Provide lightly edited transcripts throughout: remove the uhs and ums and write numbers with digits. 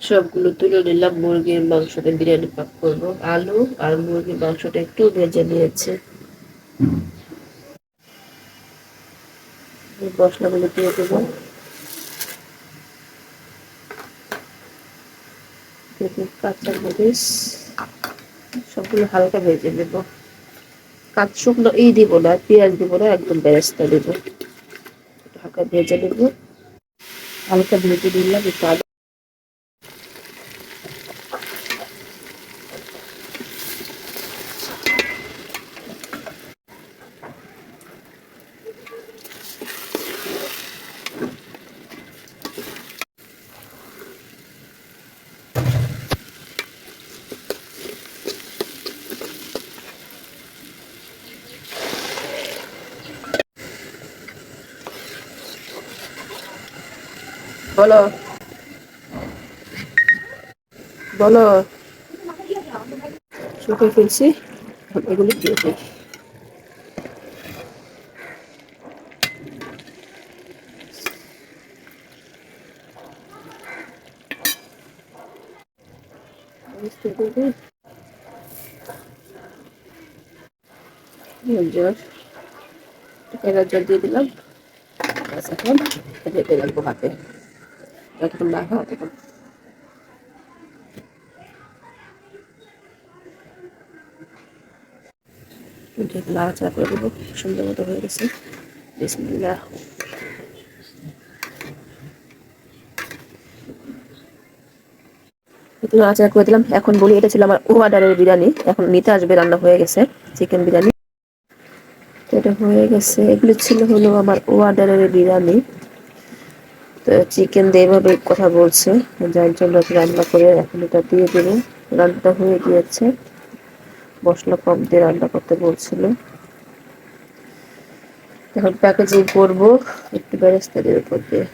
সবগুলো তুলে নিলাম। মুরগির মাংসটা বিরিয়ানি পাক করবো। আলু আর মুরগির মাংসটা একটু ভেজে নিয়েছে। মশলাগুলো দিয়ে দেবো। কাঁচা মরিচ সবগুলো হালকা ভেজে নেব। কাঁচ শুকনো দিব না, পেঁয়াজ দিব না, একদম বেরেস্তা দেব। হালকা ভেজে নেব। হালকা ভেজে নিলাম একটু আদা। বলো বলো। শুকিয়ে ফেলছি, এগুলো দিয়ে দিই। জল দিয়ে দিলাম। এখন ঢেকে রাখবো হাতে, যতক্ষণ না হয় ততক্ষণ। নাড়াচাড়া করে দেবো। সুন্দর মতো হয়ে গেছে। বিসমিল্লাহ। নাড়াচাড়া করে দিলাম। এখন বলি, এটা ছিল আমার অর্ডারের বিরিয়ানি। এখন নিতে আসবে, রান্না হয়ে গেছে চিকেন বিরিয়ানি। এটা হয়ে গেছে। এগুলো ছিল হলো আমার অর্ডারের বিরিয়ানি। তো চিকেন দিয়ে এভাবে কথা বলছে, যার জন্য রান্না করে এখন এটা দিয়ে দেবো। রান্নাটা হয়ে গিয়েছে। মশলা কম দিয়ে রান্না করতে বলছিল। এখন প্যাকেজিং করবো একটু বেরেস্তা দিয়ে উপর দিয়ে।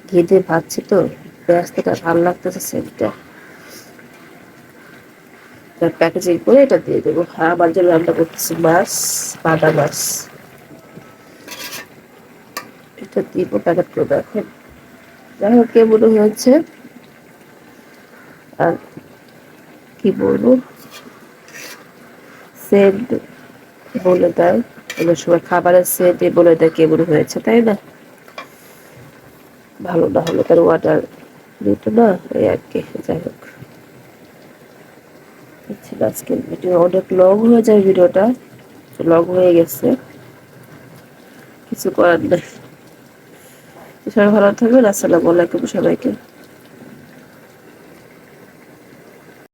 ঘি দিয়ে ভাজছি তো, বেরেস্তাটা ভালো লাগতেছে সেন্টটা। প্যাকেজিং করে এটা দিয়ে দেবো। আমার জন্য রান্না করতেছি মাছ, বাদা মাছ। এটা দিব প্যাকেট করে দেখেন। যাই হোক, কেমন হয়েছে আর কি বলবো, সেন্ট বলে দেয় অনেক সময়, খাবারের সেন্ট বলে দেয় কেমন হয়েছে, তাই না? ভালো না হলে তার অর্ডার দিত না, এই আর কি। যাই হোক, আজকের ভিডিও অনেক লং হয়ে যায়। ভিডিওটা লং হয়ে গেছে, কিছু করার নেই। সবাই ভালো থাকবেন। আসসালামু আলাইকুম সবাইকে।